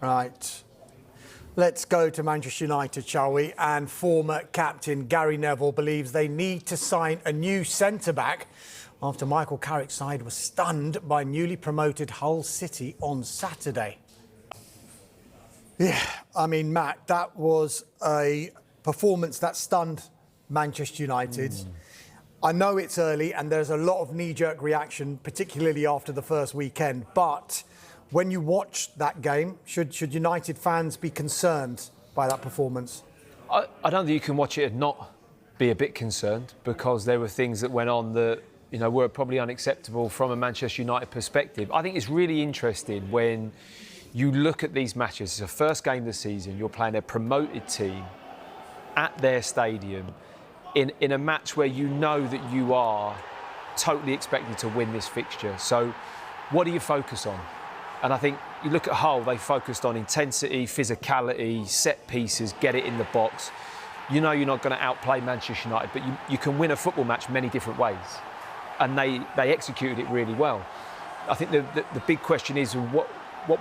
Right. Let's go to Manchester United, shall we? And former captain Gary Neville believes they need to sign a new centre-back after Michael Carrick's side was stunned by newly promoted Hull City on Saturday. Yeah, I mean, Matt, that was a performance that stunned Manchester United. I know it's early and there's a lot of knee-jerk reaction, particularly after the first weekend, but when you watch that game, should United fans be concerned by that performance? I don't think you can watch it and not be a bit concerned, because there were things that went on that, you know, were probably unacceptable from a Manchester United perspective. I think it's really interesting when you look at these matches. It's the first game of the season, you're playing a promoted team at their stadium in a match where you know that you are totally expected to win this fixture. So what do you focus on? And I think you look at Hull, they focused on intensity, physicality, set pieces, get it in the box. You know you're not going to outplay Manchester United, but you can win a football match many different ways. And they executed it really well. I think the big question is, what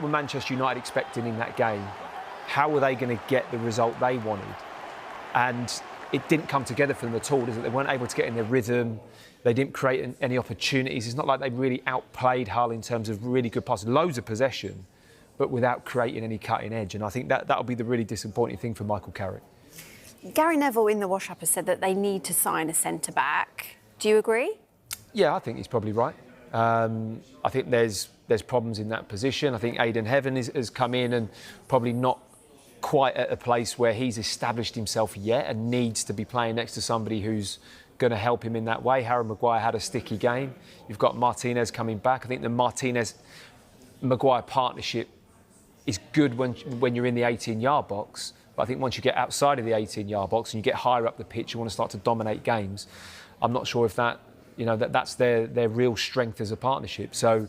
were Manchester United expecting in that game? How were they going to get the result they wanted? And it didn't come together for them at all, is it? They weren't able to get in their rhythm. They didn't create any opportunities. It's not like they really outplayed Hull in terms of really good passes, loads of possession, but without creating any cutting edge. And I think that'll be the really disappointing thing for Michael Carrick. Gary Neville in the wash-up has said that they need to sign a centre-back. Do you agree? Yeah, I think he's probably right. I think there's problems in that position. I think Aidan Heaven has come in and probably not quite at a place where he's established himself yet and needs to be playing next to somebody who's going to help him in that way. Harry Maguire had a sticky game. You've got Martinez coming back. I think the Martinez-Maguire partnership is good when you're in the 18-yard box. But I think once you get outside of the 18-yard box and you get higher up the pitch, you want to start to dominate games. I'm not sure if that's their real strength as a partnership. So,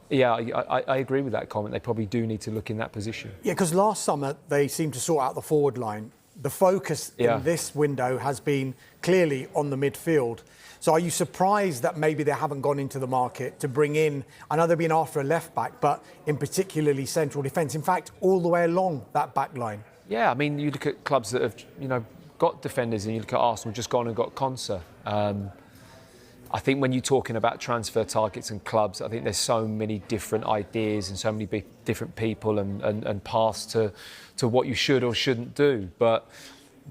yeah, I agree with that comment. They probably do need to look in that position. Yeah, because last summer they seemed to sort out the forward line. The focus in this window has been clearly on the midfield. So are you surprised that maybe they haven't gone into the market to bring in, I know they've been after a left-back, but in particularly central defence, in fact, all the way along that back line? Yeah, I mean, you look at clubs that have, got defenders, and you look at Arsenal, just gone and got Konsa. I think when you're talking about transfer targets and clubs, I think there's so many different ideas and so many different people and paths to what you should or shouldn't do. But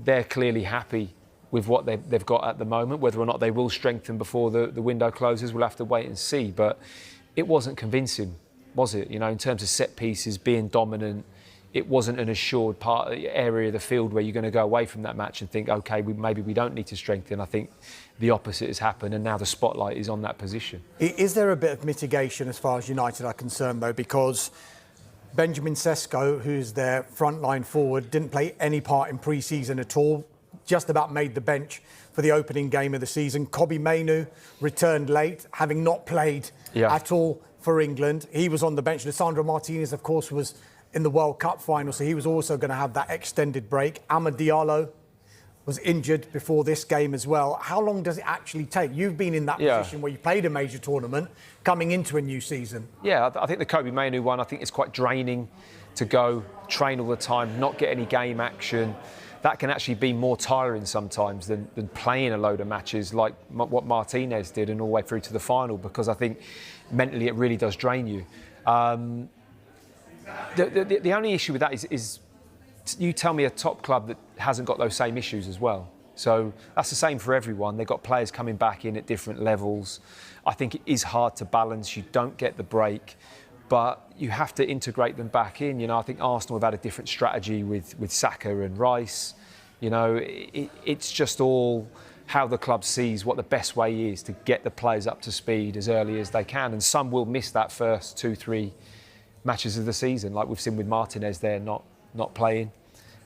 they're clearly happy with what they've got at the moment. Whether or not they will strengthen before the window closes, we'll have to wait and see. But it wasn't convincing, was it? In terms of set pieces, being dominant, it wasn't an assured area of the field where you're going to go away from that match and think, OK, maybe we don't need to strengthen. I think the opposite has happened, and now the spotlight is on that position. Is there a bit of mitigation as far as United are concerned, though? Because Benjamin Sesko, who's their frontline forward, didn't play any part in pre-season at all, just about made the bench for the opening game of the season. Kobbie Mainoo returned late, having not played at all for England. He was on the bench. Lisandro Martinez, of course, was in the World Cup final, so he was also going to have that extended break. Amad Diallo was injured before this game as well. How long does it actually take? You've been in that position where you played a major tournament coming into a new season. Yeah, I think the Kobbie Mainoo one, I think it's quite draining to go, train all the time, not get any game action. That can actually be more tiring sometimes than playing a load of matches like what Martinez did and all the way through to the final, because I think mentally it really does drain you. The only issue with that is you tell me a top club that hasn't got those same issues as well. So that's the same for everyone. They've got players coming back in at different levels. I think it is hard to balance. You don't get the break, but you have to integrate them back in. I think Arsenal have had a different strategy with Saka and Rice. It's just all how the club sees what the best way is to get the players up to speed as early as they can. And some will miss that first 2-3 matches of the season, like we've seen with Martinez there not playing.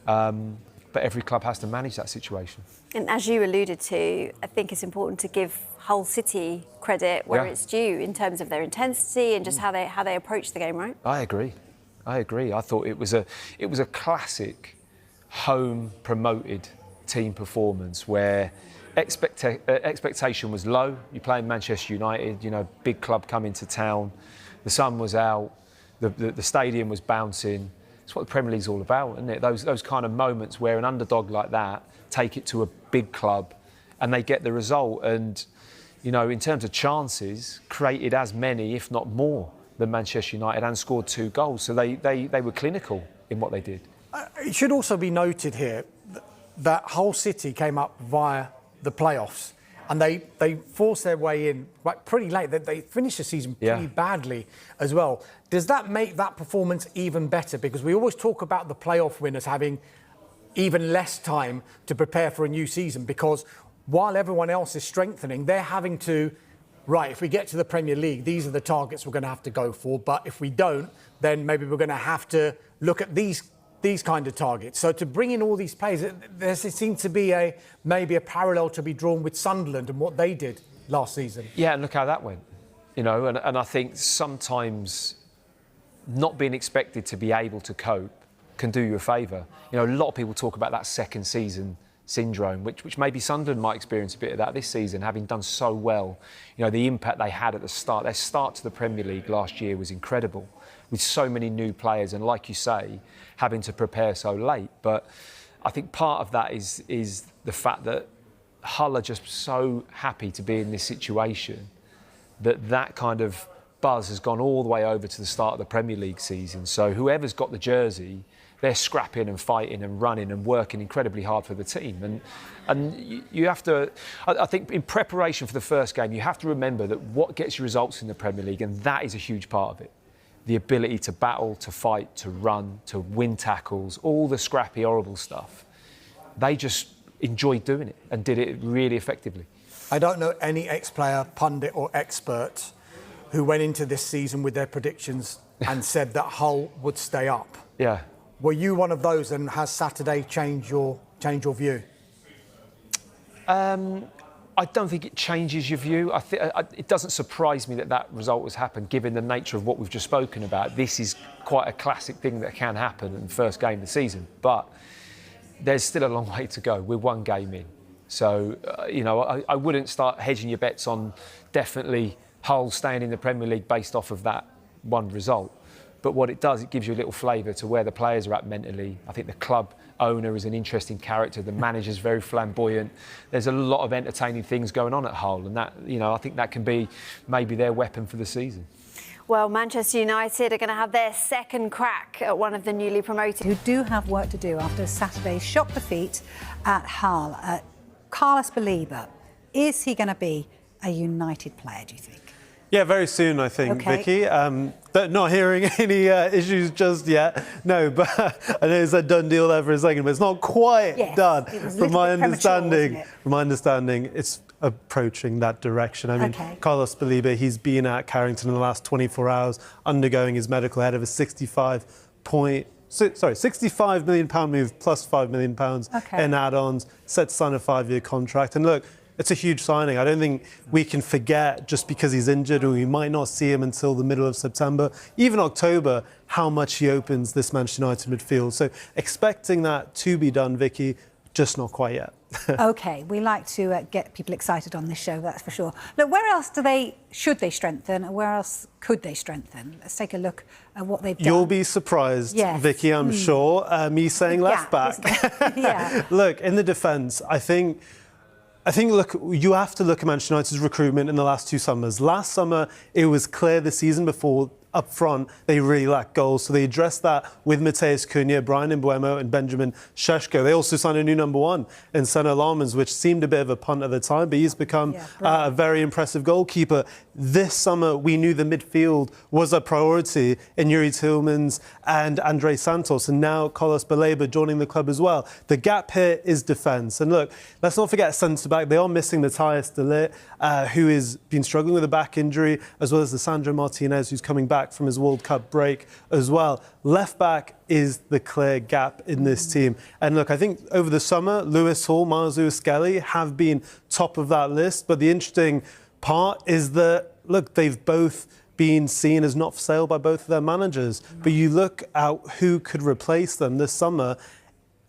But every club has to manage that situation. And as you alluded to, I think it's important to give Hull City credit where it's due in terms of their intensity and just how they approach the game, right? I agree. I thought it was a classic home promoted team performance where expectation was low. You're playing Manchester United, big club coming to town. The sun was out. The stadium was bouncing. It's what the Premier League's all about, isn't it? Those kind of moments where an underdog like that take it to a big club and they get the result. And, you know, in terms of chances, created as many, if not more, than Manchester United and scored 2 goals. So they were clinical in what they did. It should also be noted here that Hull City came up via the playoffs and they forced their way in like pretty late. They finished the season pretty badly as well. Does that make that performance even better? Because we always talk about the playoff winners having even less time to prepare for a new season, because while everyone else is strengthening, they're having to, right, if we get to the Premier League, these are the targets we're going to have to go for. But if we don't, then maybe we're going to have to look at these kind of targets. So to bring in all these players, there seems to be maybe a parallel to be drawn with Sunderland and what they did last season. Yeah, and look how that went. You know, and I think sometimes not being expected to be able to cope can do you a favour. You know, a lot of people talk about that second season syndrome, which maybe Sunderland might experience a bit of that this season, having done so well. You know, the impact they had at the start. Their start to the Premier League last year was incredible, with so many new players and, like you say, having to prepare so late. But I think part of that is the fact that Hull are just so happy to be in this situation that kind of buzz has gone all the way over to the start of the Premier League season. So whoever's got the jersey, they're scrapping and fighting and running and working incredibly hard for the team. And you have to, I think in preparation for the first game, you have to remember that what gets you results in the Premier League, and that is a huge part of it. The ability to battle, to fight, to run, to win tackles, all the scrappy, horrible stuff. They just enjoyed doing it and did it really effectively. I don't know any ex-player, pundit or expert who went into this season with their predictions and said that Hull would stay up. Yeah. Were you one of those, and has Saturday changed your view? I don't think it changes your view. It doesn't surprise me that result has happened, given the nature of what we've just spoken about. This is quite a classic thing that can happen in the first game of the season. But there's still a long way to go. We're one game in. So, you know, I wouldn't start hedging your bets on definitely Hull staying in the Premier League based off of that one result. But what it does, it gives you a little flavour to where the players are at mentally. I think the club owner is an interesting character. The manager's very flamboyant. There's a lot of entertaining things going on at Hull, and that, you know, I think that can be maybe their weapon for the season. Well, Manchester United are going to have their second crack at one of the newly promoted. Who do have work to do after Saturday's shock defeat at Hull. Carlos Baleba, is he going to be a United player, do you think? Yeah, very soon, I think, Okay. Vicky. Not hearing any issues just yet. No, but I know it's a done deal there for a second, but it's not quite done. It was a From little my bit premature, understanding, wasn't it? from my understanding, it's approaching that direction. I mean, Okay. Carlos Baleba, he's been at Carrington in the last 24 hours, undergoing his medical ahead of a £65 million move plus £5 million in add-ons, set to sign a 5-year contract. And look, it's a huge signing. I don't think we can forget, just because he's injured or we might not see him until the middle of September, even October, how much he opens this Manchester United midfield. So expecting that to be done, Vicky, just not quite yet. OK, we like to get people excited on this show, that's for sure. Look, where else should they strengthen, and where else could they strengthen? Let's take a look at what they've done. You'll be surprised, Yes. Vicky, I'm sure, me saying left back. Yeah. Look, in the defence, I think, look, you have to look at Manchester United's recruitment in the last 2 summers. Last summer, it was clear the season before, up front, they really lacked goals. So they addressed that with Mateus Cunha, Brian Mbeumo and Benjamin Šeško. They also signed a new number 1 in Senna Lammens, which seemed a bit of a punt at the time, but he's become a very impressive goalkeeper. This summer, we knew the midfield was a priority in Yuri Tillmans and Andre Santos, and now Carlos Baleba joining the club as well. The gap here is defence. And look, let's not forget centre-back. They are missing Matthias de Ligt, who has been struggling with a back injury, as well as Lisandro Martinez, who's coming back from his World Cup break as well. Left back is the clear gap in this team. And look, I think over the summer, Lewis Hall, Miles Lewis-Skelly have been top of that list. But the interesting part is that, look, they've both been seen as not for sale by both of their managers. But you look at who could replace them this summer.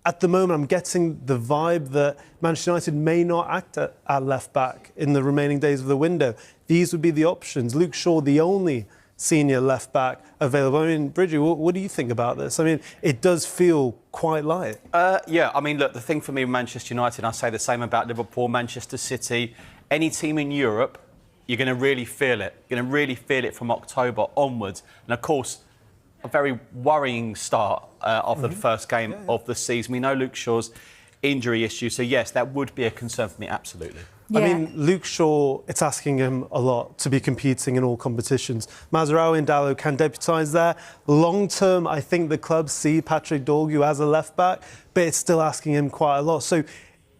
At the moment, I'm getting the vibe that Manchester United may not act at left back in the remaining days of the window. These would be the options. Luke Shaw, the only senior left-back available. I mean, Bridgie, what do you think about this? I mean, it does feel quite light. Yeah, I mean, look, the thing for me with Manchester United, and I say the same about Liverpool, Manchester City, any team in Europe, you're going to really feel it. You're going to really feel it from October onwards. And, of course, a very worrying start of the first game of the season. We know Luke Shaw's injury issue, so, yes, that would be a concern for me, absolutely. I mean, Luke Shaw, it's asking him a lot to be competing in all competitions. Mazraoui and Dalot can deputise there. Long term, I think the clubs see Patrick Dorgu as a left-back, but it's still asking him quite a lot. So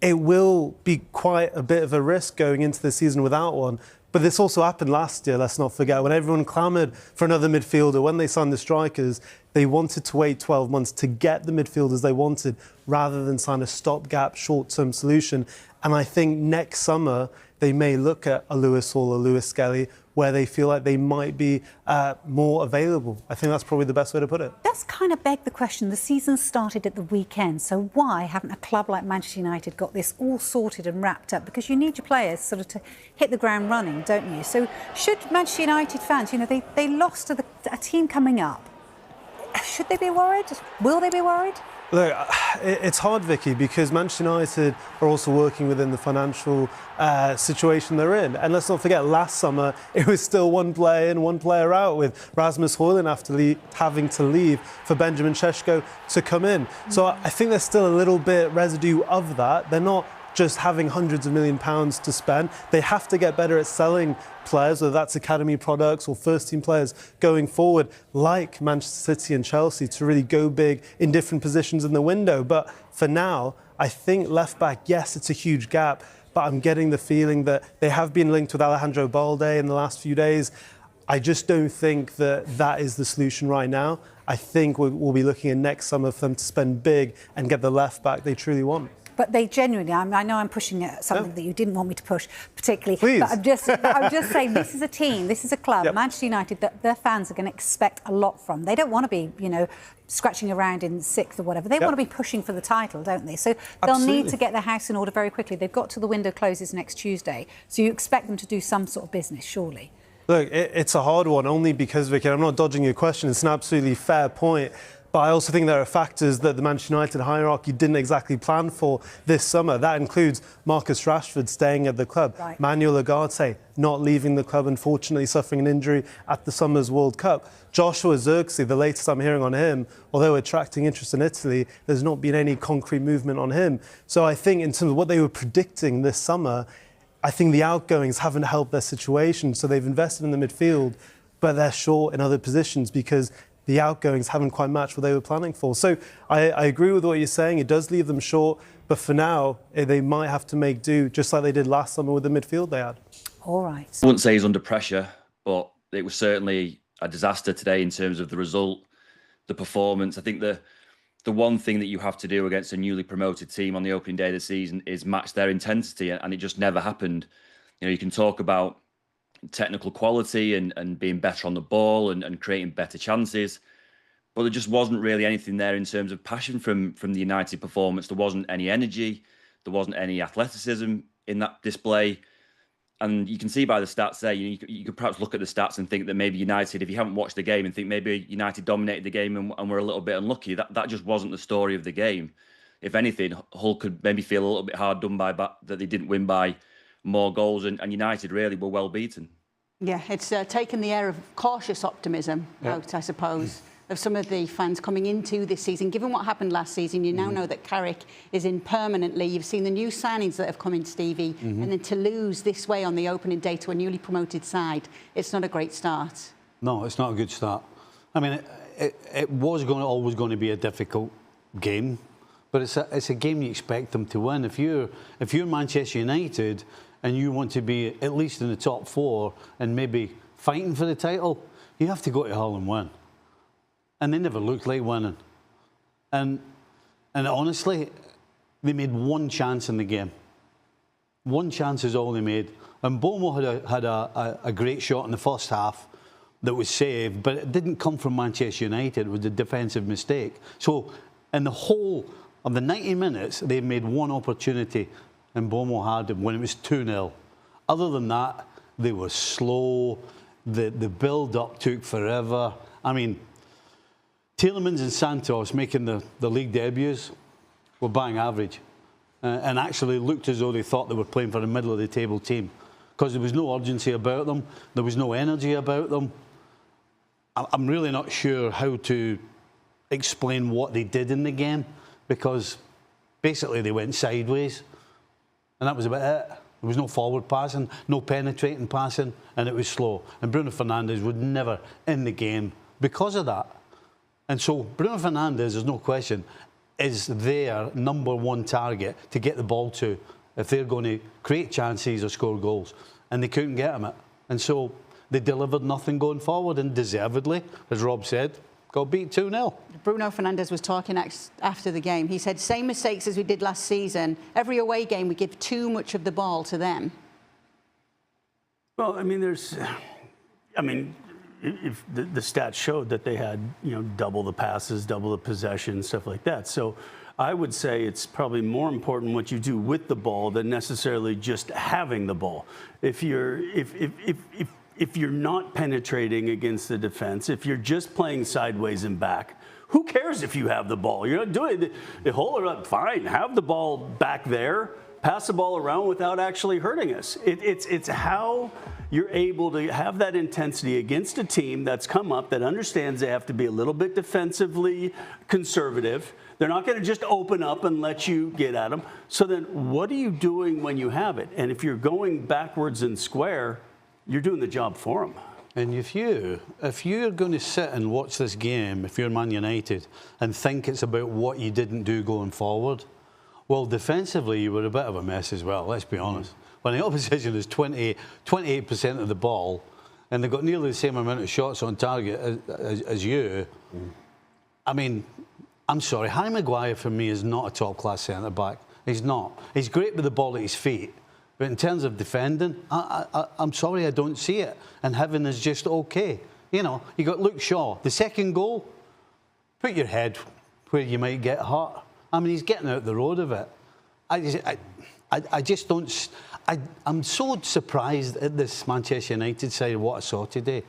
it will be quite a bit of a risk going into the season without one. But this also happened last year, let's not forget, when everyone clamoured for another midfielder. When they signed the strikers, they wanted to wait 12 months to get the midfielders they wanted rather than sign a stopgap, short-term solution. And I think next summer, they may look at a Lewis Hall or Lewis Skelly where they feel like they might be more available. I think that's probably the best way to put it. Does kind of beg the question, the season started at the weekend, so why haven't a club like Manchester United got this all sorted and wrapped up? Because you need your players sort of to hit the ground running, don't you? So should Manchester United fans, you know, they lost to a team coming up. Should they be worried? Will they be worried? Look, it's hard, Vicky, because Manchester United are also working within the financial situation they're in. And let's not forget, last summer, it was still one player in, one player out, with Rasmus Højlund having to leave for Benjamin Šeško to come in. So I think there's still a little bit residue of that. They're not just having hundreds of £1 million to spend. They have to get better at selling players, whether that's academy products or first-team players going forward, like Manchester City and Chelsea, to really go big in different positions in the window. But for now, I think left-back, yes, it's a huge gap, but I'm getting the feeling that they have been linked with Alejandro Balde in the last few days. I just don't think that that is the solution right now. I think we'll be looking at next summer for them to spend big and get the left-back they truly want. But they genuinely, I know I'm pushing at something that you didn't want me to push particularly. Please. But I'm just saying, this is a team, this is a club, Manchester United, that their fans are going to expect a lot from. They don't want to be, you know, scratching around in sixth or whatever. They want to be pushing for the title, don't they? So they'll need to get their house in order very quickly. They've got till the window closes next Tuesday. So you expect them to do some sort of business, surely. Look, it's a hard one, only because, Vicky, I'm not dodging your question. It's an absolutely fair point. But I also think there are factors that the Manchester United hierarchy didn't exactly plan for this summer. That includes Marcus Rashford staying at the club, Manuel Ugarte not leaving the club, unfortunately suffering an injury at the summer's World Cup. Joshua Zirkzee, the latest I'm hearing on him, although attracting interest in Italy, there's not been any concrete movement on him. So I think in terms of what they were predicting this summer, I think the outgoings haven't helped their situation. So they've invested in the midfield, but they're short in other positions because the outgoings haven't quite matched what they were planning for. So I agree with what you're saying. It does leave them short. But for now, they might have to make do, just like they did last summer with the midfield they had. All right. I wouldn't say he's under pressure, but it was certainly a disaster today in terms of the result, the performance. I think the one thing that you have to do against a newly promoted team on the opening day of the season is match their intensity, and it just never happened. You know, you can talk about technical quality and being better on the ball and creating better chances, but there just wasn't really anything there in terms of passion from the United performance. There wasn't any energy, there wasn't any athleticism in that display, and you can see by the stats there. You could perhaps look at the stats and think that maybe United, if you haven't watched the game, and think maybe United dominated the game and were a little bit unlucky. That just wasn't the story of the game. If anything, Hull could maybe feel a little bit hard done by that they didn't win by more goals, and United really were well beaten. Yeah, it's taken the air of cautious optimism out, I suppose, of some of the fans coming into this season. Given what happened last season, you now know that Carrick is in permanently. You've seen the new signings that have come in, Stevie, and then to lose this way on the opening day to a newly promoted side, it's not a great start. No, it's not a good start. I mean, it was always going to be a difficult game, but it's a game you expect them to win. If you're Manchester United and you want to be at least in the top four and maybe fighting for the title, you have to go to Hull and win. And they never looked like winning. And honestly, they made one chance in the game. One chance is all they made. And Bomo had a great shot in the first half that was saved, but it didn't come from Manchester United. It was a defensive mistake. So in the whole of the 90 minutes, they made one opportunity, and Bomo had it when it was 2-0. Other than that, they were slow. The build-up took forever. I mean, Tielemans and Santos making the league debuts were bang average, and actually looked as though they thought they were playing for a middle-of-the-table team, because there was no urgency about them, there was no energy about them. I'm really not sure how to explain what they did in the game, because basically they went sideways, and that was about it. There was no forward passing, no penetrating passing, and it was slow. And Bruno Fernandes was never in the game because of that. And so Bruno Fernandes, there's no question, is their number one target to get the ball to if they're going to create chances or score goals. And they couldn't get him it. And so they delivered nothing going forward, and deservedly, as Rob said, got beat 2-0. Bruno Fernandes was talking after the game. He said, same mistakes as we did last season. Every away game, we give too much of the ball to them. Well, I mean, if the stats showed that they had, double the passes, double the possession, stuff like that. So I would say it's probably more important what you do with the ball than necessarily just having the ball. If you're not penetrating against the defense, if you're just playing sideways and back, who cares if you have the ball? You're not doing the hole up. Fine, have the ball back there, pass the ball around without actually hurting us. It's how you're able to have that intensity against a team that's come up, that understands they have to be a little bit defensively conservative. They're not going to just open up and let you get at them. So then what are you doing when you have it? And if you're going backwards and square, you're doing the job for them. And if you're going to sit and watch this game, if you're Man United, and think it's about what you didn't do going forward, well, defensively, you were a bit of a mess as well, let's be honest. When the opposition is 28% of the ball, and they've got nearly the same amount of shots on target as you, I mean, I'm sorry, Harry Maguire for me is not a top-class centre-back. He's not. He's great with the ball at his feet. But in terms of defending, I'm sorry, I don't see it. And Heaven is just okay. You got Luke Shaw. The second goal, put your head where you might get hurt. I mean, he's getting out the road of it. I just don't... I'm so surprised at this Manchester United side, what I saw today.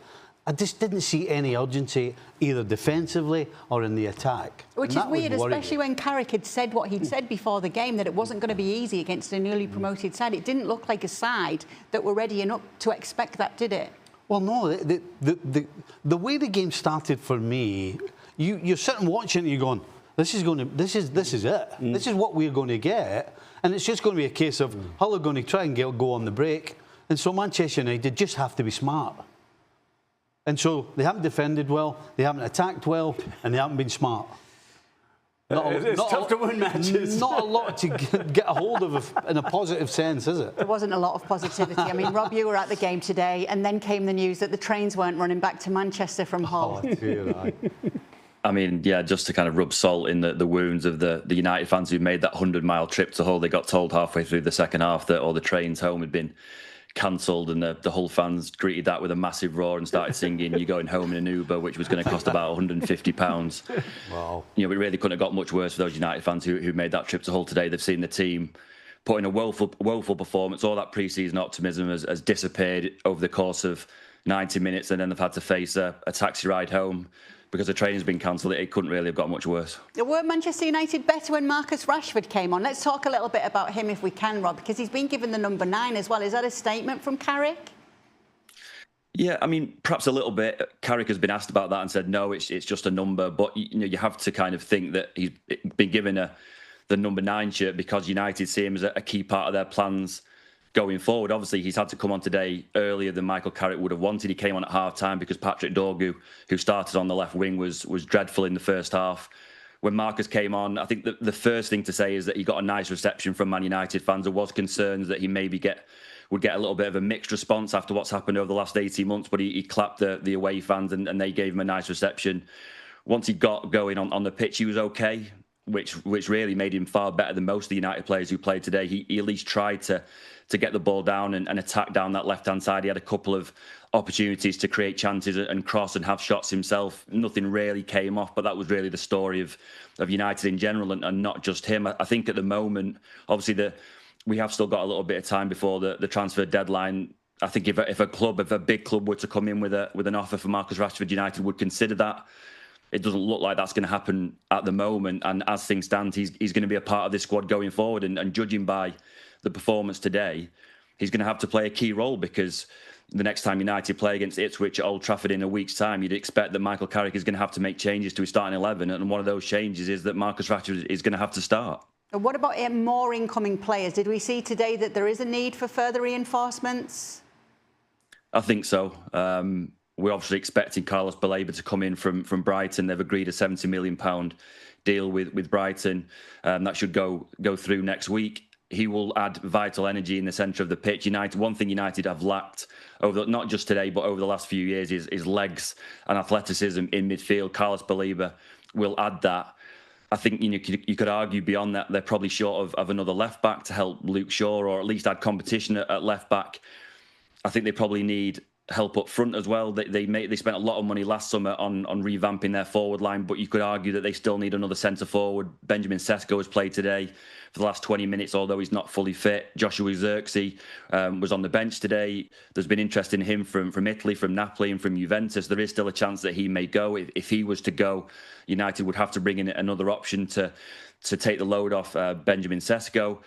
I just didn't see any urgency, either defensively or in the attack. Which is weird, especially when Carrick had said what he'd said before the game, that it wasn't going to be easy against a newly promoted side. It didn't look like a side that were ready enough to expect that, did it? Well, no. The way the game started for me, you're sitting watching and you're going, this is it. This is what we're going to get. And it's just going to be a case of Hull are going to try and go on the break. And so Manchester United just have to be smart. And so they haven't defended well, they haven't attacked well, and they haven't been smart. It's tough to win matches. Not a lot to get a hold of in a positive sense, is it? There wasn't a lot of positivity. I mean, Rob, you were at the game today, and then came the news that the trains weren't running back to Manchester from Hull. Oh, dear, I mean, yeah, just to kind of rub salt in the wounds of the United fans who made that 100-mile trip to Hull. They got told halfway through the second half that all the trains home had been cancelled, and the Hull fans greeted that with a massive roar and started singing "You're going home in an Uber," which was going to cost about £150. Wow. We really couldn't have got much worse for those United fans who made that trip to Hull today. They've seen the team put in a woeful performance. All that pre-season optimism has disappeared over the course of 90 minutes, and then they've had to face a taxi ride home because the train's been cancelled. It couldn't really have got much worse. Were Manchester United better when Marcus Rashford came on? Let's talk a little bit about him if we can, Rob, because he's been given the number 9 as well. Is that a statement from Carrick? Yeah, I mean, perhaps a little bit. Carrick has been asked about that and said, no, it's just a number. But, you have to kind of think that he's been given the number 9 shirt because United see him as a key part of their plans going forward. Obviously, he's had to come on today earlier than Michael Carrick would have wanted. He came on at half-time because Patrick Dorgu, who started on the left wing, was dreadful in the first half. When Marcus came on, I think the first thing to say is that he got a nice reception from Man United fans. There was concerns that he maybe would get a little bit of a mixed response after what's happened over the last 18 months, but he clapped the away fans and they gave him a nice reception. Once he got going on the pitch, he was okay, which really made him far better than most of the United players who played today. He at least tried to get the ball down and attack down that left-hand side. He had a couple of opportunities to create chances and cross and have shots himself. Nothing really came off, but that was really the story of United in general and not just him. I think at the moment, obviously, we have still got a little bit of time before the transfer deadline. I think if a big club were to come in with an offer for Marcus Rashford, United would consider that. It doesn't look like that's going to happen at the moment. And as things stand, he's going to be a part of this squad going forward. And judging by the performance today, he's going to have to play a key role, because the next time United play against Ipswich at Old Trafford in a week's time, you'd expect that Michael Carrick is going to have to make changes to his starting 11. And one of those changes is that Marcus Rashford is going to have to start. What about more incoming players? Did we see today that there is a need for further reinforcements? I think so. We're obviously expecting Carlos Baleba to come in from Brighton. They've agreed a £70 million deal with Brighton. That should go through next week. He will add vital energy in the centre of the pitch. One thing United have lacked not just today, but over the last few years is legs and athleticism in midfield. Carlos Baleba will add that. I think you could argue beyond that they're probably short of another left back to help Luke Shaw, or at least add competition at left back. I think they probably need help up front as well. They spent a lot of money last summer on revamping their forward line, but you could argue that they still need another centre forward. Benjamin Sesko has played today for the last 20 minutes, although he's not fully fit. Joshua Zirkzee was on the bench today. There's been interest in him from Italy, from Napoli and from Juventus. There is still a chance that he may go. If he was to go, United would have to bring in another option to take the load off Benjamin Sesko.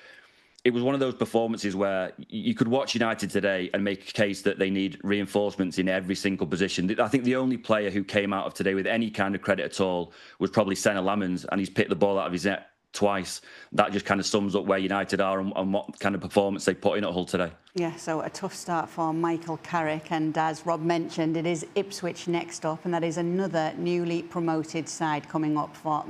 It was one of those performances where you could watch United today and make a case that they need reinforcements in every single position. I think the only player who came out of today with any kind of credit at all was probably Senna Lamens, and he's picked the ball out of his net twice. That just kind of sums up where United are and what kind of performance they put in at Hull today. Yeah, so a tough start for Michael Carrick, and as Rob mentioned, it is Ipswich next up, and that is another newly promoted side coming up for